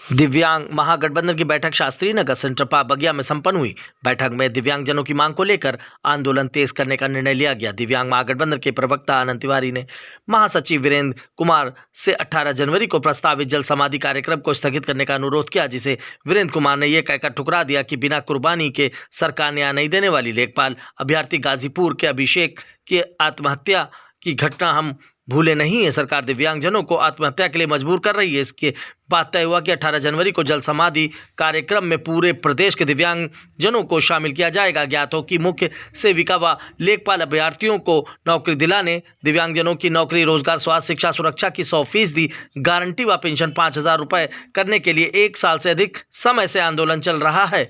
दिव्यांग महागठबंधन की बैठक शास्त्री नगर सेंटर बगिया में संपन्न हुई। बैठक में दिव्यांगजनों की मांग को लेकर आंदोलन तेज करने का निर्णय लिया गया। दिव्यांग महागठबंधन के प्रवक्ता आनंद तिवारी ने महासचिव वीरेंद्र कुमार से 18 जनवरी को प्रस्तावित जल समाधि कार्यक्रम को स्थगित करने का अनुरोध किया, जिसे वीरेंद्र कुमार ने यह कहकर ठुकरा दिया कि बिना कुर्बानी के सरकार न्याय नहीं देने वाली। लेखपाल अभ्यर्थी गाजीपुर के अभिषेक की आत्महत्या की घटना हम भूले नहीं है। सरकार दिव्यांगजनों को आत्महत्या के लिए मजबूर कर रही है। इसके बाद तय हुआ कि 18 जनवरी को जल समाधि कार्यक्रम में पूरे प्रदेश के दिव्यांगजनों को शामिल किया जाएगा। ज्ञात हो कि मुख्य सेविका व लेखपाल अभ्यर्थियों को नौकरी दिलाने, दिव्यांगजनों की नौकरी, रोजगार, स्वास्थ्य, शिक्षा, सुरक्षा की 100% गारंटी व पेंशन 5,000 रुपये करने के लिए 1 साल से अधिक समय से आंदोलन चल रहा है।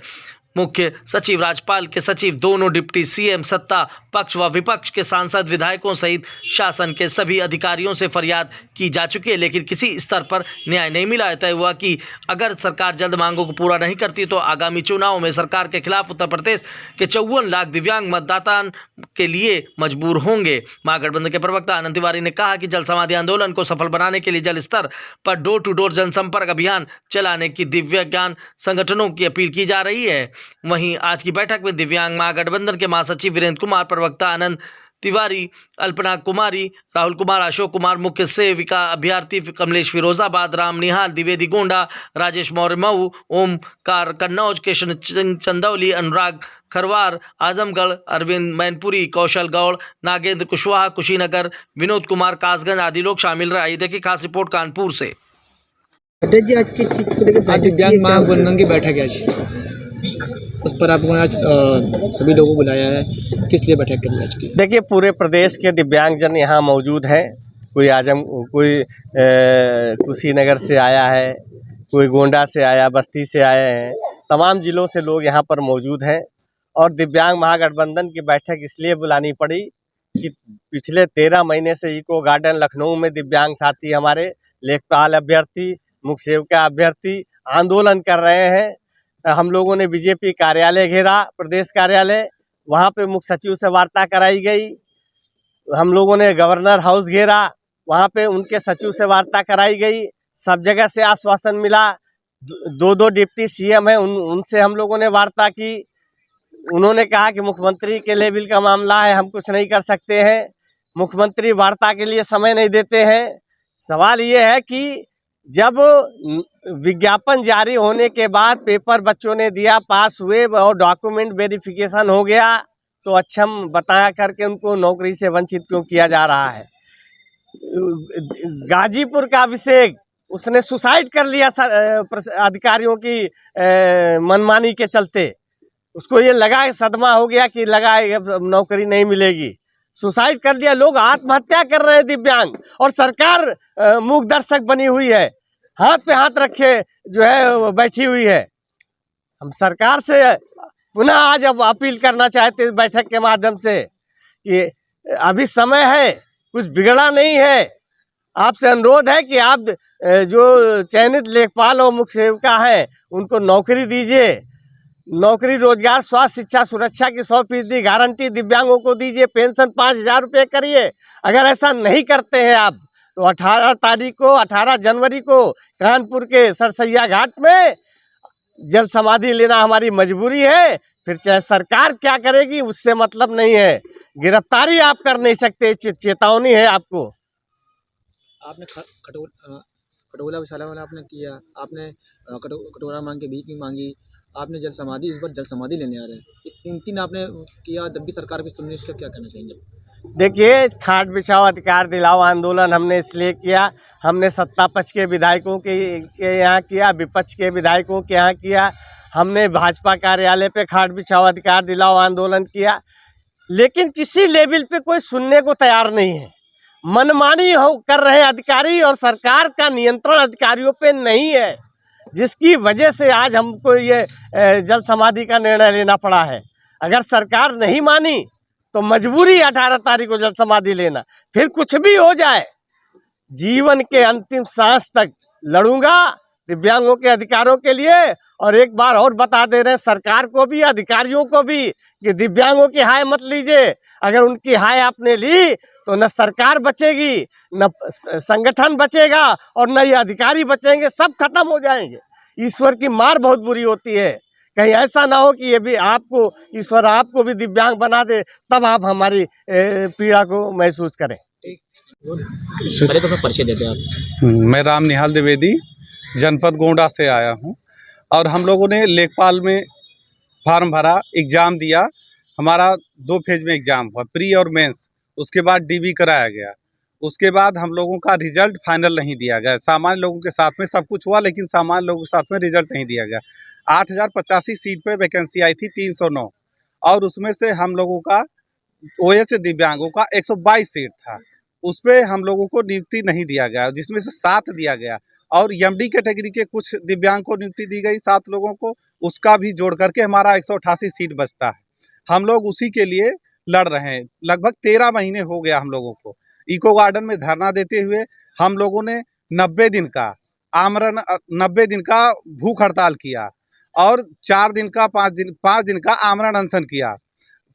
मुख्य सचिव, राज्यपाल के सचिव, दोनों डिप्टी सीएम, सत्ता पक्ष व विपक्ष के सांसद, विधायकों सहित शासन के सभी अधिकारियों से फरियाद की जा चुकी है, लेकिन किसी स्तर पर न्याय नहीं मिला। तय हुआ कि अगर सरकार जल्द मांगों को पूरा नहीं करती तो आगामी चुनाव में सरकार के खिलाफ उत्तर प्रदेश के 54 लाख दिव्यांग मतदाता के लिए मजबूर होंगे। महागठबंधन के प्रवक्ता आनंद तिवारी ने कहा कि जल समाधि आंदोलन को सफल बनाने के लिए जल स्तर पर डोर टू डोर जनसंपर्क अभियान चलाने की दिव्यांग संगठनों की अपील की जा रही है। वहीं आज की बैठक में दिव्यांग महागठबंधन के महासचिव वीरेंद्र कुमार, प्रवक्ता आनंद तिवारी, अल्पना कुमारी, राहुल कुमार, अशोक कुमार, मुख्य सेविका अभ्यर्थी कमलेश फिरोजाबाद, राम निहाल द्विवेदी गोंडा, राजेश मौर्य मऊ, ओमकार कन्नौज, कृष्ण सिंह चंदौली, अनुराग खरवार आजमगढ़, अरविंद मैनपुरी, कौशल गौड़, नागेंद्र कुशवाहा कुशीनगर, विनोद कुमार कासगंज आदि लोग शामिल रहे। देखिए खास रिपोर्ट कानपुर से। दिव्यांग महागठबंधन की बैठक है आज, उस पर आपको आज सभी लोगों को बुलाया है, किस लिए बैठक करनी आज की? देखिए, पूरे प्रदेश के दिव्यांगजन यहाँ मौजूद हैं। कोई कुशीनगर से आया है, कोई गोंडा से आया, बस्ती से आए हैं। तमाम जिलों से लोग यहाँ पर मौजूद हैं और दिव्यांग महागठबंधन की बैठक इसलिए बुलानी पड़ी कि पिछले 13 महीने से इको गार्डन लखनऊ में दिव्यांग साथी हमारे लेखपाल अभ्यर्थी, मुख्य सेविका अभ्यर्थी आंदोलन कर रहे हैं। हम लोगों ने बीजेपी कार्यालय घेरा, प्रदेश कार्यालय, वहाँ पे मुख्य सचिव से वार्ता कराई गई। हम लोगों ने गवर्नर हाउस घेरा, वहाँ पे उनके सचिव से वार्ता कराई गई। सब जगह से आश्वासन मिला। दो डिप्टी सीएम हैं, उनसे हम लोगों ने वार्ता की। उन्होंने कहा कि मुख्यमंत्री के लेवल का मामला है, हम कुछ नहीं कर सकते हैं। मुख्यमंत्री वार्ता के लिए समय नहीं देते हैं। सवाल ये है कि जब विज्ञापन जारी होने के बाद पेपर बच्चों ने दिया, पास हुए और डॉक्यूमेंट वेरिफिकेशन हो गया, तो अक्षम बताया करके उनको नौकरी से वंचित क्यों किया जा रहा है? गाजीपुर का अभिषेक, उसने सुसाइड कर लिया अधिकारियों की मनमानी के चलते। उसको ये लगा, सदमा हो गया कि लगा नौकरी नहीं मिलेगी, सुसाइड कर दिया। लोग आत्महत्या कर रहे हैं दिव्यांग, और सरकार मूक दर्शक बनी हुई है, हाथ पे हाथ रखे जो है बैठी हुई है। हम सरकार से पुनः आज अब अपील करना चाहते हैं बैठक के माध्यम से कि अभी समय है, कुछ बिगड़ा नहीं है। आपसे अनुरोध है कि आप जो चयनित लेखपाल और मुख्य सेविका हैं उनको नौकरी दीजिए। नौकरी, रोजगार, स्वास्थ्य, शिक्षा, सुरक्षा की 100% गारंटी दिव्यांगों को दीजिए। पेंशन 5,000 रुपये करिए। अगर ऐसा नहीं करते हैं आप तो 18 जनवरी को कानपुर के सरसैया घाट में जल समाधि लेना हमारी मजबूरी है। फिर चाहे सरकार क्या करेगी उससे मतलब नहीं है। गिरफ्तारी आप कर नहीं सकते, चेतावनी है आपको। आपने खटोला विशाला वाला आपने किया, आपने कटोरा मांग के भीख भी मांगी, आपने जल समाधि, इस बार जल समाधि लेने आ रहे हैं। 3 आपने किया, तब भी सरकार भी सुनने, इसका क्या कहना चाहेंगे? देखिए, खाट बिछाओ अधिकार दिलाओ आंदोलन हमने इसलिए किया। हमने सत्ता पक्ष के विधायकों के यहाँ किया, विपक्ष के विधायकों के यहाँ किया। हमने भाजपा कार्यालय पे खाट बिछाओ अधिकार दिलाओ आंदोलन किया, लेकिन किसी लेवल पे कोई सुनने को तैयार नहीं है। मनमानी कर रहे अधिकारी और सरकार का नियंत्रण अधिकारियों पे नहीं है, जिसकी वजह से आज हमको ये जल समाधि का निर्णय लेना पड़ा है। अगर सरकार नहीं मानी तो मजबूरी 18 तारीख को जल समाधि लेना। फिर कुछ भी हो जाए, जीवन के अंतिम सांस तक लड़ूंगा दिव्यांगों के अधिकारों के लिए। और एक बार और बता दे रहे हैं सरकार को भी, अधिकारियों को भी, कि दिव्यांगों की हाय मत लीजिए। अगर उनकी हाय आपने ली तो न सरकार बचेगी, न संगठन बचेगा, और न ये अधिकारी बचेंगे, सब खत्म हो जाएंगे। ईश्वर की मार बहुत बुरी होती है। कहीं ऐसा ना हो कि ये भी आपको ईश्वर आपको भी दिव्यांग बना दे, तब आप हमारी पीड़ा को महसूस करें। पहले तो अपना परिचय देते हैं आप। मैं राम निहाल द्विवेदी जनपद गोंडा से आया हूं और हम लोगों ने लेखपाल में फॉर्म भरा, एग्ज़ाम दिया। हमारा 2 फेज में एग्ज़ाम हुआ, प्री और मेंस। उसके बाद डीबी कराया गया। उसके बाद हम लोगों का रिजल्ट फाइनल नहीं दिया गया। सामान्य लोगों के साथ में सब कुछ हुआ, लेकिन सामान्य लोगों के साथ में रिजल्ट नहीं दिया गया। 8085 सीट पे वैकेंसी आई थी 309 और उसमें से हम लोगों का ओएच दिव्यांगों का 122 सीट था। उस पे हम लोगों को नियुक्ति नहीं दिया गया, जिसमें से 7 दिया गया और एमडी कैटेगरी के कुछ दिव्यांग को नियुक्ति दी गई 7 लोगों को। उसका भी जोड़ करके हमारा 188 सीट बचता है। हम लोग उसी के लिए लड़ रहे हैं। लगभग 13 महीने हो गया हम लोगों को इको गार्डन में धरना देते हुए। हम लोगों ने 90 दिन का आमरण 90 दिन का भूख हड़ताल किया और 4 दिन का 5 दिन का आमरण अनशन किया,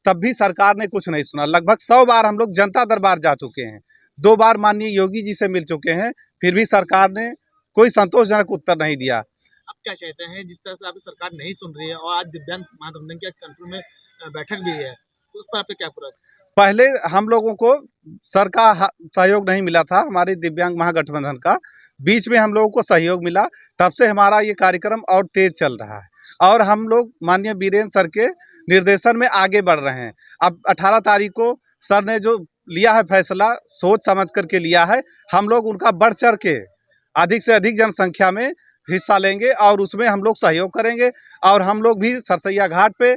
तब भी सरकार ने कुछ नहीं सुना। लगभग 100 बार हम लोग जनता दरबार जा चुके हैं, 2 बार माननीय योगी जी से मिल चुके हैं, फिर भी सरकार ने कोई संतोषजनक उत्तर नहीं दिया। आप क्या चाहते हैं, जिस तरह से आपकी सरकार नहीं सुन रही है और आज दिव्यांग महागठबंधन की आज कानपुर में बैठक भी है, तो उस पर आपका क्या पूरा? पहले हम लोगों को सर का सहयोग नहीं मिला था, हमारे दिव्यांग महागठबंधन का। बीच में हम लोगों को सहयोग मिला, तब से हमारा ये कार्यक्रम और तेज चल रहा है और हम लोग माननीय बीरेन्द्र सर के निर्देशन में आगे बढ़ रहे हैं। अब 18 तारीख को सर ने जो लिया है फैसला, सोच समझ करके लिया है। हम लोग उनका बढ़ चढ़ के अधिक से अधिक जनसंख्या में हिस्सा लेंगे और उसमें हम लोग सहयोग करेंगे और हम लोग भी सरसैया घाट पे